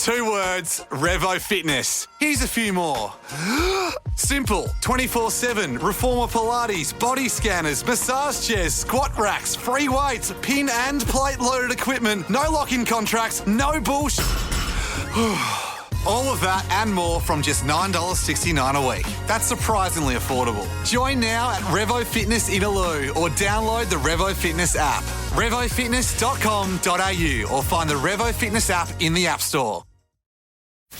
2 words, Revo Fitness. Here's a few more. Simple, 24/7, Reformer Pilates, body scanners, massage chairs, squat racks, free weights, pin and plate loaded equipment, no lock-in contracts, no bullshit. All of that and more from just $9.69 a week. That's surprisingly affordable. Join now at Revo Fitness Inaloo or download the Revo Fitness app. RevoFitness.com.au or find the Revo Fitness app in the App Store.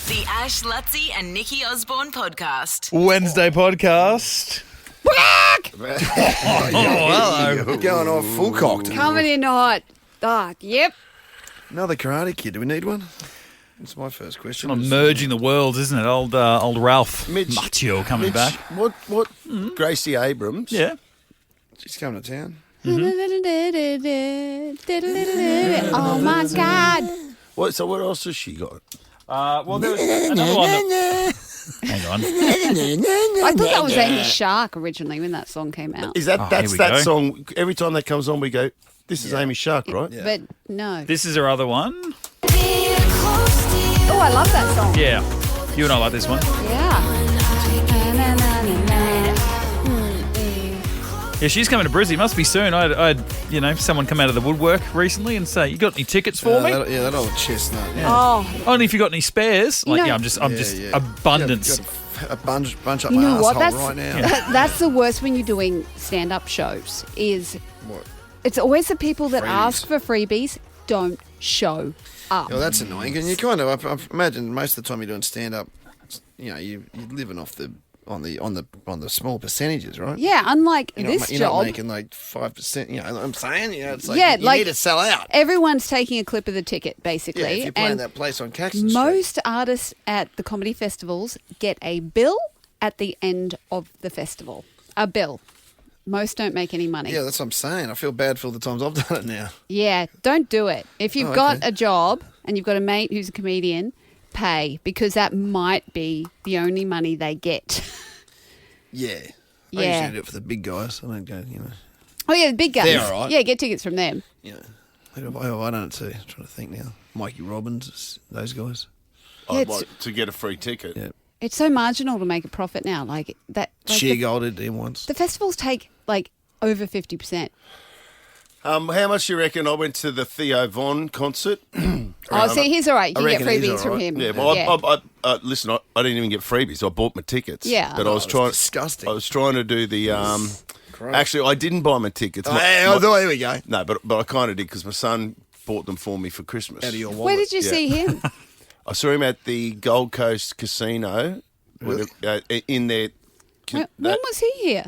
The Ash, Lutzi and Nikki Osborne podcast. Wednesday podcast. Hello. Going off full cocked. Coming in hot. Yep. Another Karate Kid. Do we need one? That's my first question. I'm merging the worlds, isn't it? Old Ralph Macchio coming back. What? Gracie Abrams. Yeah. She's coming to town. Oh my God. So what else has she got? Well, there was another one. Hang on. I thought that was Amy Shark originally when that song came out. Is that here we that go. song? Every time that comes on, we go, "This is Amy Shark, right?" Yeah. But no. This is her other one. Oh, I love that song. Yeah. You and I like this one. Yeah. Yeah, she's coming to Brizzy. Must be soon. I had someone come out of the woodwork recently and say, "You got any tickets for me?" That old chestnut. Yeah. Oh, Only if you got any spares. Like, know- I'm just abundance. Got a bunch up you my know what? asshole right now. That's the worst when you're doing stand-up shows. Is What? it's always the people that Freebies. ask for freebies don't show up. Well, that's annoying. And you kind of, I imagine most of the time you're doing stand-up, you're living off on the small percentages, right? Yeah, unlike You're this not, you're job. not making like 5%. You know what I'm saying? It's like Yeah, you like- need to sell out. Everyone's taking a clip of the ticket, basically. Yeah, if you're playing and that place on Caxton Street. most artists at the comedy festivals get a bill at the end of the festival. A bill. Most don't make any money. Yeah, that's what I'm saying. I feel bad for all the times I've done it now. Yeah, don't do it. If you've Oh, got okay. a job and you've got a mate who's a comedian, pay, because that might be the only money they get. Yeah. I Yeah. usually do it for the big guys. I don't go, Oh, yeah, the big guys. They're all right. Yeah, get tickets from them. Who have I done it to? I'm trying to think now. Mikey Robbins, those guys. Yeah, I'd it's- like to get a free ticket. Yeah. It's so marginal to make a profit now. Like that. Like Sheer Gold did him once. the festivals take like over 50%. How much do you reckon? I went to the Theo Von concert. Oh, see, he's all right. You get reckon he's freebies all from right. him. Yeah, well, listen, I didn't even get freebies. I bought my tickets. Yeah. but I was trying. disgusting. I was trying to do the. Gross. Actually, I didn't buy my tickets. Here we go. No, but I kind of did because my son bought them for me for Christmas. Out of your wallet. Where did you Yeah. see him? I saw him at the Gold Coast Casino. Really? In their. When was he here?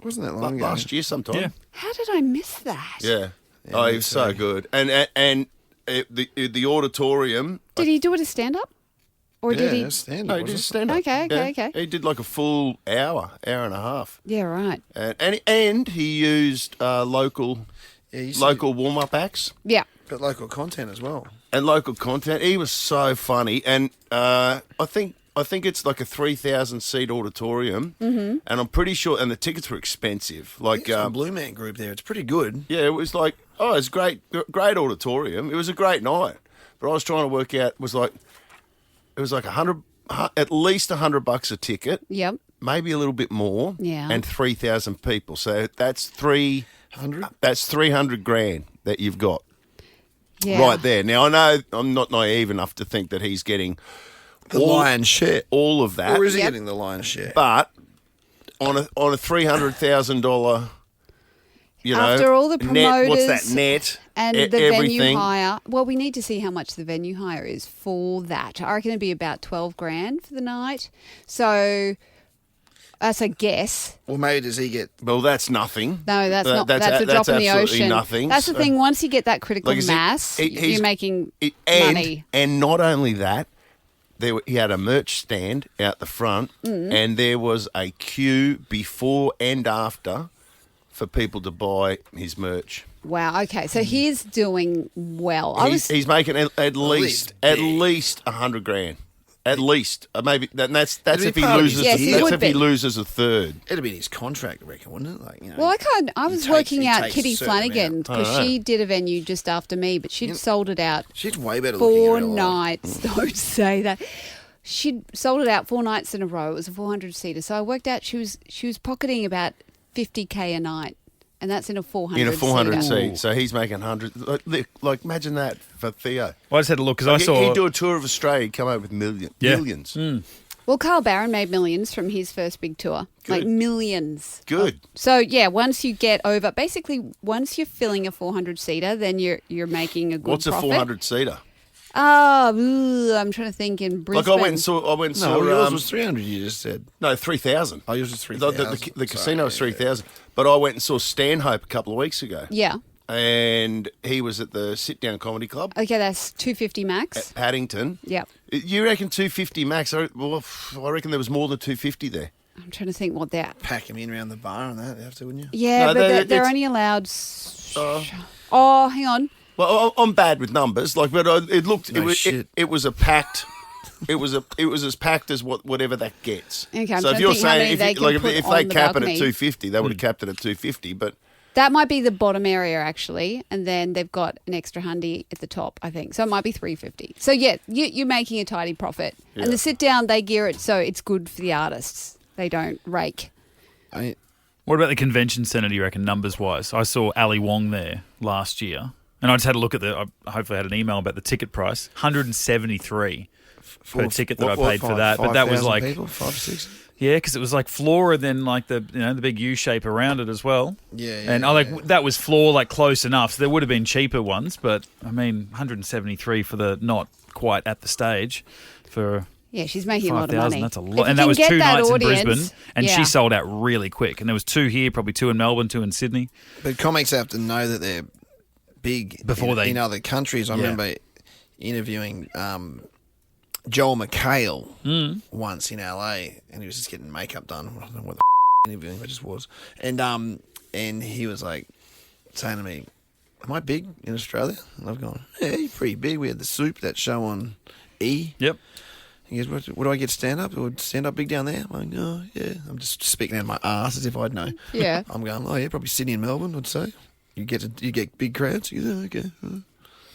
Wasn't that long ago? last year sometime. Yeah. How did I miss that? Yeah. Yeah, Oh, me he was so too. good. And the auditorium. Did he do it as stand-up? Or Yeah, did he... stand No, up. he did stand up. Okay, okay. He did like a full hour and a half. Yeah, right. And he used local warm up acts Yeah. But local content as well. and local content. He was so funny, and I think it's like a 3,000 seat auditorium, and I'm pretty sure. And the tickets were expensive. Like It's the Blue Man Group there. It's pretty good. yeah, it was like it's great auditorium. It was a great night, but I was trying to work out it was like at least $100 a ticket. Yep. Maybe a little bit more. Yeah. And 3,000 people. So that's 300. That's 300 grand that you've got Yeah. right there. Now I know I'm not naive enough to think that he's getting The lion's share. all of that, Or is he Yep. getting the lion's share? but on a $300,000, After all the net, what's promoters that net And the everything. venue hire. Well, we need to see how much the venue hire is for that. I reckon it'd be about 12 grand for the night. So that's a guess. Or maybe does he get... Well, that's nothing. No, that's not. That's a drop in the absolutely ocean. Nothing. That's the So- thing. Once you get that critical Like I said, mass, he's- you're making and, money. And not only that, he had a merch stand out the front, and there was a queue before and after for people to buy his merch. Wow. Okay. So he's doing well. He's making at least 100 grand. At least, maybe that's It'd be if he part of loses. his- Yes, he that's would if he be. loses a third. It'd be in his contract, I reckon, wouldn't it? Like, you know, Well, I was takes- working he out takes a Kitty certain Flanagan amount. because she did a venue just after me, but she'd sold it out She's way better looking. 4 in real life. nights. Don't say that. She'd sold it out 4 nights in a row. It was a 400-seater. So I worked out she was pocketing about 50K a night, and that's in a 400 In a 400 seater. seat, so he's making 100. Like imagine that for Theo. Well, I just had a look because I Like, saw. he'd do a tour of Australia, he'd come out with Yeah. millions. Well, Carl Barron made millions from his first big tour, like Good. millions. Good. So yeah, once you get over, basically, once you're filling a 400-seater, then you're making a good What's profit. a 400 seater? I'm trying to think in Brisbane. Like I went and saw. No, yours was 300. You just said. no 3,000. Oh, yours was The, 3,000. the casino was 3,000. But I went and saw Stanhope a couple of weeks ago, Yeah. and he was at the Sit Down Comedy Club Okay, that's 250 at max. Paddington. Yep. You reckon 250 max? I reckon there was more than 250 there. I'm trying to think what they're. Pack him in around the bar and that, you have to, wouldn't you? Yeah, No, but they're it's- only allowed. Oh, hang on. Well, I'm bad with numbers, like, but it looked No it was shit. it was a packed. It was as packed as whatever that gets. Okay, I'm so trying if to you're think how many saying they if, can like, put if on they the cap it balcony. at 250, they would have capped it at 250. But That might be the bottom area actually, and then they've got an extra hundy at the top, I think. So it might be 350. So yeah, you're making a tidy profit. And the sit down, they gear it so it's good for the artists. They don't rake. What about the convention centre, do you reckon, numbers-wise? I saw Ali Wong there last year, and I just had a look at I hopefully had an email about the ticket price, 173 per ticket that I paid for that. But that was 5,000 like, people, 5 or 6. yeah, because it was like floor and then like the the big U shape around it as well. Yeah, And that was floor like close enough. So there would have been cheaper ones, but I mean, 173 for the not quite at the stage for. Yeah, she's making a lot of 5,000, money. that's a If lot. you And that can was get 2 that nights audience, in Brisbane, and yeah. she sold out really quick. And there was 2 here, probably 2 in Melbourne, 2 in Sydney. But comics have to know that they're big Before they- in other countries. I Yeah. remember interviewing Joel McHale once in LA, and he was just getting makeup done. I don't know what the interviewing I just was, and he was like saying to me, "Am I big in Australia?" And I've gone, "Yeah, you're pretty big. We had the Soup, that show on E." Yep. He goes, what do I get stand up? Or stand up big down there? I'm like, oh, yeah. I'm just speaking out of my ass as if I'd know. Yeah. I'm going, oh, yeah, probably Sydney and Melbourne, I'd say. You get big crowds. You go, oh, okay. I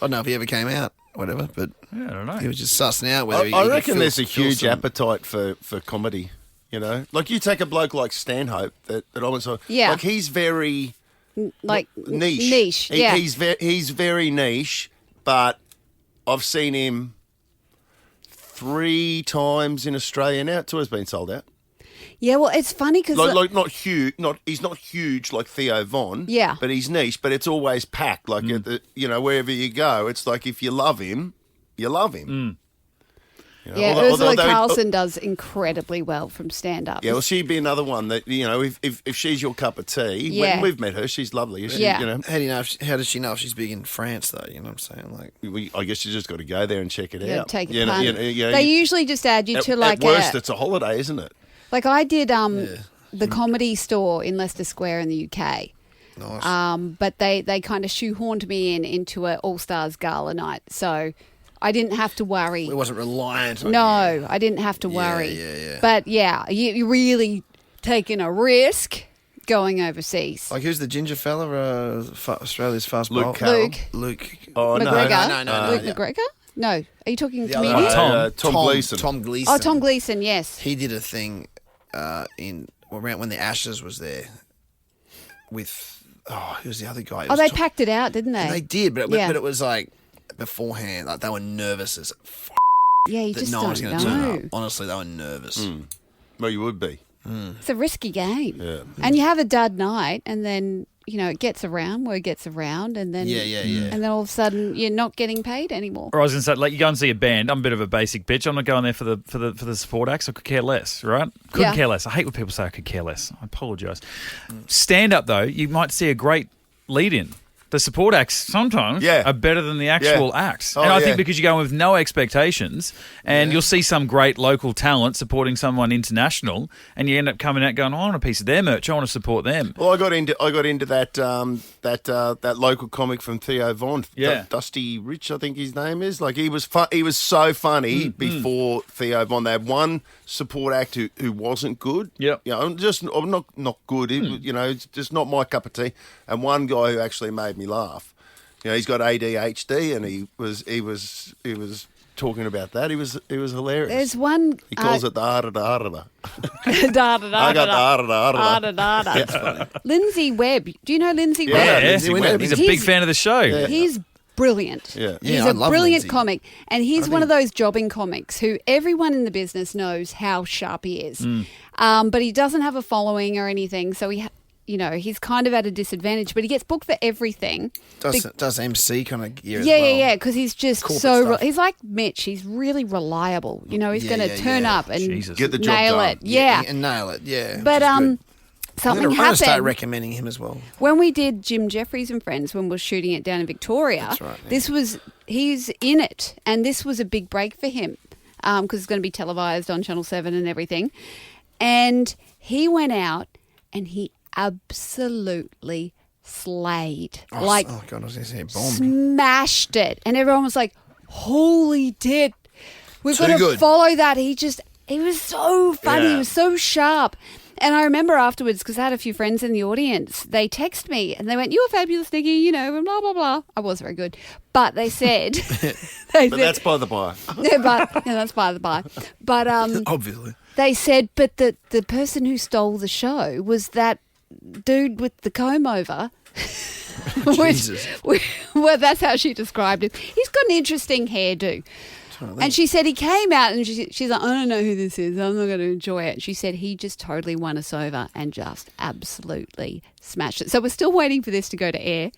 don't know if he ever came out, whatever, but Yeah, I don't know. he was just sussing out whether he I could reckon fill- there's a fill huge some- appetite for comedy. You know, like you take a bloke like Stanhope that almost Yeah. like he's very Like niche. Niche, He- yeah. he's very niche, but I've seen him 3 times in Australia now. Tour's been sold out. Yeah, well, it's funny because Like not huge. He's not huge like Theo Von. Yeah. but he's niche. But it's always packed. Like at the, wherever you go, it's like if you love him, you love him. You know, yeah, although Ursula they- Carlson does incredibly well from stand up. Yeah, well, she'd be another one that if she's your cup of tea. Yeah. When we've met her, she's lovely. She, Yeah. How do you know? How does she know if she's big in France, though? You know what I'm saying? Like, I guess you just got to go there and check it Yeah, out. take a You know, punt. you know, They usually just add you to like at worst, a, it's a holiday, isn't it? like I did the Comedy Store in Leicester Square in the UK. nice. But they kind of shoehorned me into an All Stars gala night, so I didn't have to worry. it wasn't reliant on No, you. I didn't have to worry. yeah. But yeah, you really taking a risk going overseas. Like, who's the ginger fella? Australia's fast Luke bowler? Carroll. Luke. Oh McGregor? no, Luke yeah. McGregor? No. Are you talking The other comedian? one. Tom. Tom Gleeson. Tom Gleeson. Oh, Tom Gleeson, yes. He did a thing around when the Ashes was there with who's the other guy? It Oh, was they Tom- packed it out, didn't they? They did, but Yeah. it was like beforehand. Like, they were nervous as Yeah, you that just no one's don't going to turn know. up. Honestly, they were nervous. Well, you would be. It's a risky game. Yeah. And you have a dud night, and then, it gets around, word gets around, and then Yeah. and then all of a sudden you're not getting paid anymore. Or I was going to say, like, you go and see a band. I'm a bit of a basic bitch. I'm not going there for the support acts. I could care less, right? Couldn't Yeah. care less. I hate when people say I could care less. I apologise. Stand up though, you might see a great lead in the support acts sometimes Yeah. are better than the actual acts. Oh, And I yeah. think because you go in with no expectations and you'll see some great local talent supporting someone international and you end up coming out going, I want a piece of their merch. I want to support them. Well, I got into that that local comic from Theo Von, Yeah. Dusty Rich, I think his name is. Like he was so funny before Theo Von. They had one support act who wasn't good. Yep. You know, just not good. You know, it's just not my cup of tea. And one guy who actually made me laugh. You know, he's got ADHD, and he was talking about that. He was hilarious. There's one. He calls it the harda da harda. Da, da, da, I got the da, harda da harda. da, da, da. Lindsay Webb. Do you know Lindsay Yeah, Webb? Yeah, Lindsay Webb. he's a He's- big fan of the show. He's brilliant. Yeah. He's Yeah, I a love brilliant Lindsay. comic. And he's one of those jobbing comics who everyone in the business knows how sharp he is. But he doesn't have a following or anything. So he's kind of at a disadvantage, but he gets booked for everything. Does MC kind of gear as Yeah, well? yeah, because he's just Corporate so. stuff. He's like Mitch. He's really reliable. You know, he's Yeah, going to yeah, turn yeah. up and Jesus. Get the job nail done. it. Yeah. And nail it, yeah. But which is good. something I'm gonna start happened recommending him as well. when we did Jim Jeffries and Friends when we were shooting it down in Victoria. That's right, yeah. He's in it, and this was a big break for him because it's going to be televised on Channel 7 and everything. And he went out and he absolutely slayed. Oh, like oh god, I was going to say bomb. smashed it. And everyone was like, holy tit. We've Too got to good. follow that. He was so funny. Yeah. He was so sharp. And I remember afterwards, because I had a few friends in the audience, they texted me and they went, "You were fabulous, Nikki, you know, and blah, blah, blah." I was very good. But they said... But that's by the by. that's by the by. But Obviously. they said, but the person who stole the show was that dude with the comb over. Jesus. Well, that's how she described him. He's got an interesting hairdo. And she said he came out and she's like, "I don't know who this is. I'm not going to enjoy it." She said he just totally won us over and just absolutely smashed it. So we're still waiting for this to go to air.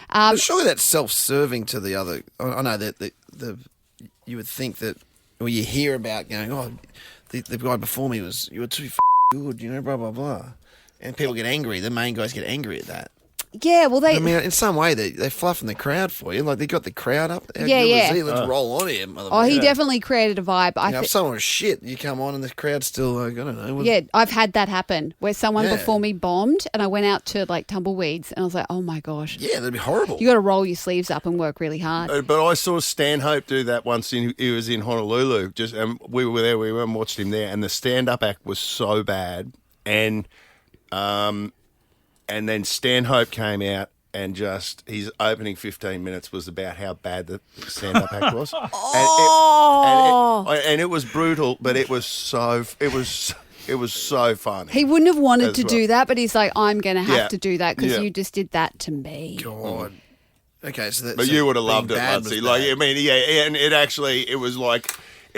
But surely that's self-serving to the other. I know that the you would think that, or you hear about going, "Oh, the guy before me you were too good," you know, blah blah blah, and people get angry. The main guys get angry at that. Yeah, well, I mean, in some way, they're fluffing the crowd for you. Like they got the crowd up. How Yeah, good yeah. is he? Let's roll on here, motherfucker. Oh, he definitely created a vibe. You know, if someone was shit, you come on and the crowd's still like, I don't know. Yeah, I've had that happen where someone Yeah. before me bombed and I went out to like tumbleweeds and I was like, oh my gosh. Yeah, that'd be horrible. You got to roll your sleeves up and work really hard. But I saw Stanhope do that once. He was in Honolulu. We were there. We went and watched him there, and the stand-up act was so bad. And then Stanhope came out, and just his opening 15 minutes was about how bad the stand-up act was. And it was brutal, but it was so funny. He wouldn't have wanted As to well. do that, but he's like, I'm going to have Yeah. to do that because Yeah. you just did that to me. God. Okay, so that's. But you would have loved it, bad was Lutsy. Like, bad. I mean, yeah, and it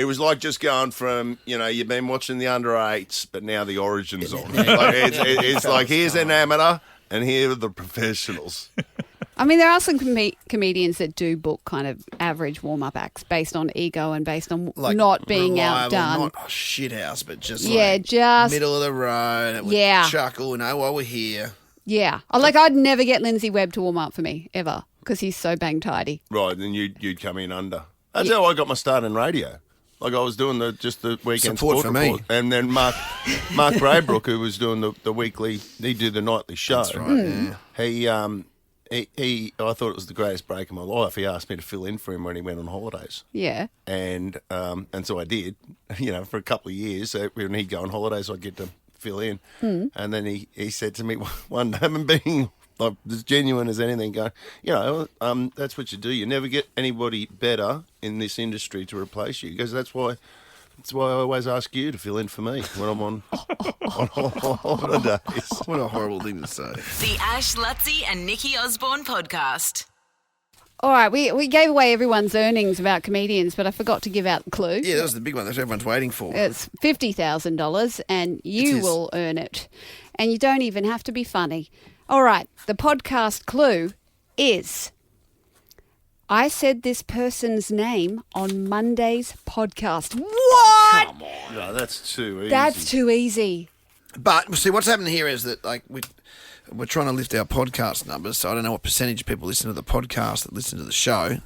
was like just going from, you know, you've been watching the under eights, but now the Origin's on. Like, it's like, here's an amateur and here are the professionals. I mean, there are some comedians that do book kind of average warm-up acts based on ego and based on Like not being reliable, outdone. Not a shit house, but just Yeah, like just- middle of the road. And it would Yeah. chuckle, you know, while we're here. Yeah. I'd never get Lindsay Webb to warm up for me, ever, because he's so bang tidy. Right, and you'd come in under. That's how I got my start in radio. Like I was doing the weekend Support sport for me. report. And then Mark Braybrook, who was doing the weekly, he'd do the nightly show. That's right, yeah. He I thought it was the greatest break of my life. He asked me to fill in for him when he went on holidays. Yeah. And so I did, you know, for a couple of years. So when he'd go on holidays, I'd get to fill in. And then he said to me one day, and being like as genuine as anything, going, you know, that's what you do. You never get anybody better in this industry to replace you. He goes, that's why I always ask you to fill in for me when I'm on holidays. What a horrible thing to say. The Ash, Lutzi and Nikki Osborne podcast. All right, we gave away everyone's earnings about comedians, but I forgot to give out the clue. Yeah, that was the big one that everyone's waiting for. It's $50,000 and you is. will earn it. And you don't even have to be funny. All right, the podcast clue is I said this person's name on Monday's podcast. What? Come on. No, that's too easy. That's too easy. But see, what's happening here is that like we're trying to lift our podcast numbers, so I don't know what percentage of people listen to the podcast that listen to the show.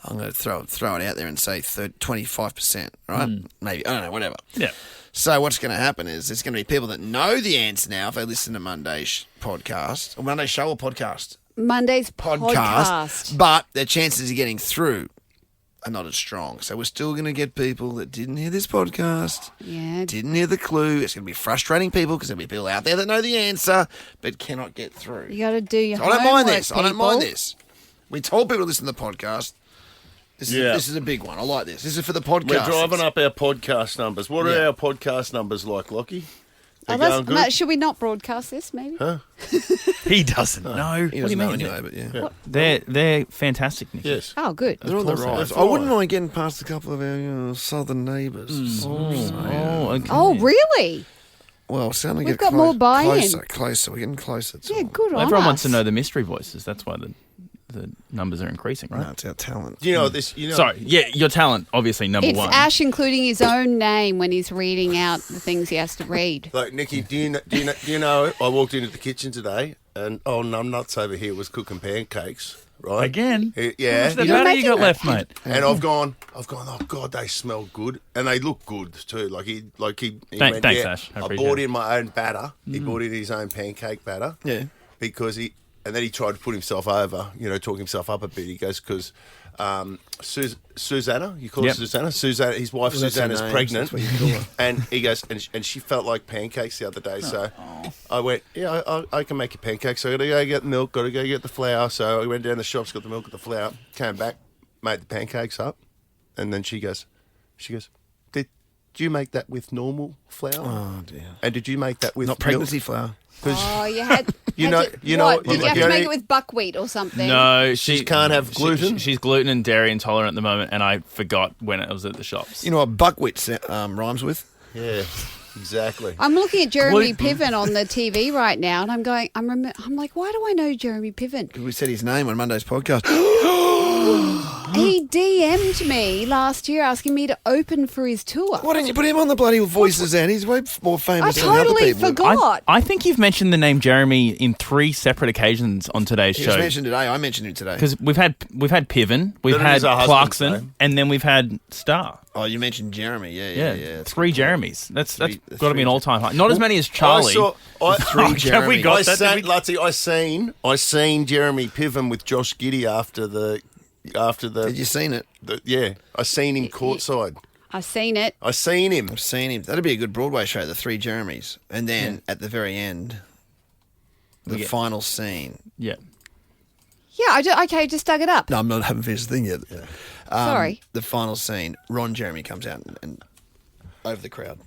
I'm going to throw it out there and say 25%, right? Maybe. I don't know, whatever. Yeah. So what's going to happen is there's going to be people that know the answer now if they listen to Monday's podcast, or Monday's show or podcast? Monday's podcast. But their chances of getting through are not as strong. So we're still going to get people that didn't hear this podcast, Yeah. didn't hear the clue. It's going to be frustrating people because there'll be people out there that know the answer but cannot get through. You got to do your I don't homework, mind this. I don't mind people. this. We told people to listen to the podcast. This is a big one. I like this. This is for the podcast. We're driving up our podcast numbers. What are Yeah. our podcast numbers like, Lockie? Oh, They're going good? Matt, should we not broadcast this, maybe? He doesn't know. He What do doesn't you know mean? anyway, but yeah. They're fantastic, Nicky. Yes. Oh, good. They're on the course they are. rise. I wouldn't mind getting past a couple of our southern neighbours. Oh, okay. Oh, really? Well, starting to We've get got more buy-in. Closer. We're getting closer. Yeah, good Well, on everyone us. wants to know the mystery voices. That's why the numbers are increasing, right? No, it's our talent. You know this. You know. Sorry, yeah, your talent, obviously, number It's one. Ash including his own name when he's reading out the things he has to read. Like Nikki, do you know? I walked into the kitchen today, and numbnuts over here was cooking pancakes. Right Again? Yeah. What's the You're batter you got making left, mate? And I've gone. Oh God, they smell good, and they look good too. He Thanks, went, yeah, Ash. I I appreciate bought it. in my own batter. He bought in his own pancake batter. Yeah. Because and then he tried to put himself over. Talk himself up a bit. He goes because Susanna, you call her Yep. Susanna. Susanna, his wife Well, that's her Susanna's name, pregnant, so that's what you call her. and he goes and she felt like pancakes the other day. So I went, I can make you pancakes. So I got to go get the milk. Got to go get the flour. So I went down the shops, got the milk, got the flour, came back, made the pancakes up, and then she goes, did you make that with normal flour? Oh dear. And did you make that with Not pregnancy flour. Oh, you had. You had know- to- you know- what? you Did know- you have you to know- make it with buckwheat or something? No, She can't have gluten? She's gluten and dairy intolerant at the moment, and I forgot when I was at the shops. You know what buckwheat rhymes with? Yeah, exactly. I'm looking at Jeremy Piven on the TV right now, and I'm going. I'm like, why do I know Jeremy Piven? We said his name on Monday's podcast. He DM'd me last year asking me to open for his tour. Why don't you put him on the bloody Voices then? He's way more I famous than other totally people. forgot. I think you've mentioned the name Jeremy in 3 separate occasions on today's He was show. mentioned today. I mentioned him today. Because we've had Piven, we've But it had is our husband's Clarkson, name. and then we've had Star. Oh, you mentioned Jeremy. Yeah. That's 3 Jeremys. That's Three- got to be an all-time high. Not as many as Charlie. Three Have we Jeremys. got that? Lutzy, I seen Jeremy Piven with Josh Giddey after the Did you seen it? yeah. I seen him courtside. I've seen it. I seen him. I've seen him. That'd be a good Broadway show, the 3 Jeremys. And then at the very end, the final scene. Yeah. Yeah, okay, just dug it up. No, I'm not having finished the thing yet. Sorry. The final scene, Ron Jeremy comes out and over the crowd.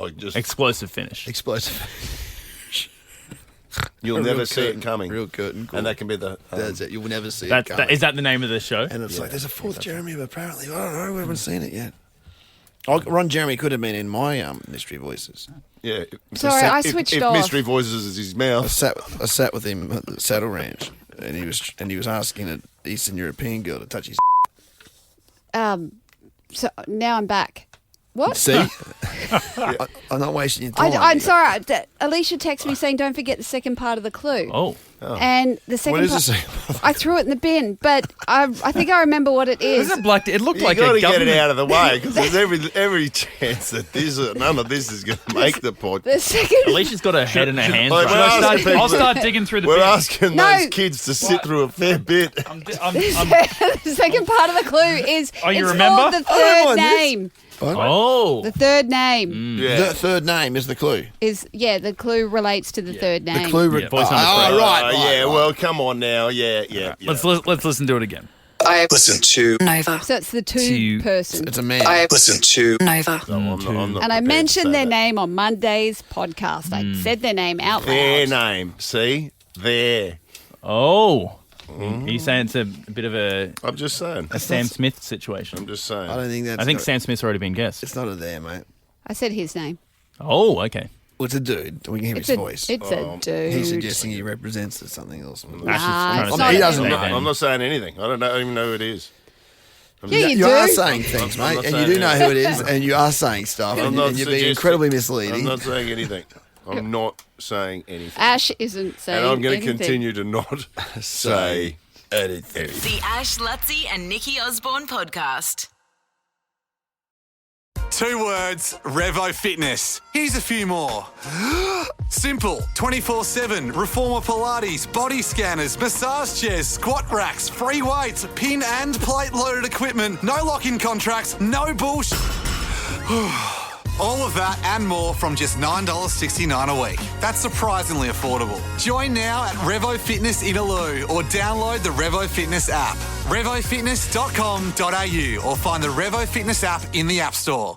I just Explosive finish. Explosive. you'll A never real see curtain, it coming. Real curtain call. And that can be the That's it. You'll never see That, it coming. is that the name of the show? And it's like, there's a 4th Jeremy, but apparently, I don't know, we haven't seen it yet. Ron Jeremy could have been in my Mystery Voices. yeah. Sorry, I If- switched if off. Mystery Voices is his I mouth. sat with him at the Saddle Ranch, and he was asking an Eastern European girl to touch his. So now I'm back. What? See, I'm not wasting your time. I'm sorry. Alicia texted me saying, "Don't forget the second part of the clue." Oh. And the second What is part, the second part? I threw it in the bin, but I think I remember what it is. It looked You like got a to get government. it out of the way because there's every chance that none of this is going to make the pod. The second. Alicia's got her head in her hands. Like, right we're now. asking people- I'll start digging through the We're bin. asking No. those kids to sit through a fair bit. The second part of the clue is Oh, you it's remember? called the I don't third mind this. name. Oh. The third name Yeah. The third name is the clue. is the clue relates to the third name. The clue. Yeah, voice number oh, three. right. Yeah, right. well, come on now. Yeah. Let's listen to it again. I listen to Nova. So it's the To- two person. It's a man. I listen to Nova. I'm not And I prepared to mentioned say their that. name on Monday's podcast. I said their name out Their loud. name. See? There. Oh. Are you saying it's a bit of a I'm just saying. Sam Smith situation? I'm just saying. I don't think that's. I think Sam Smith's already been guessed. It's not a there, mate. I said his name. Oh, okay. Well, it's a dude. We can hear It's his a, voice. it's a dude. He's suggesting he represents something else. Ash is Nah, trying it's to not say a doesn't that know. then. I'm not saying anything. I don't even know who it is. Yeah, you You do. are saying things, I'm mate, not and you saying do know who it anything. is, and you are saying stuff, I'm and not you're being suggesting- incredibly I'm misleading. not saying anything. I'm not saying anything. Ash isn't saying And I'm going to anything. continue to not say anything. The Ash, Lutzi and Nikki Osborne podcast. 2 words, Revo Fitness. Here's a few more. Simple, 24/7, Reformer Pilates, body scanners, massage chairs, squat racks, free weights, pin and plate loaded equipment, no lock-in contracts, no bullshit. All of that and more from just $9.69 a week. That's surprisingly affordable. Join now at Revo Fitness Inaloo or download the Revo Fitness app. RevoFitness.com.au or find the Revo Fitness app in the App Store.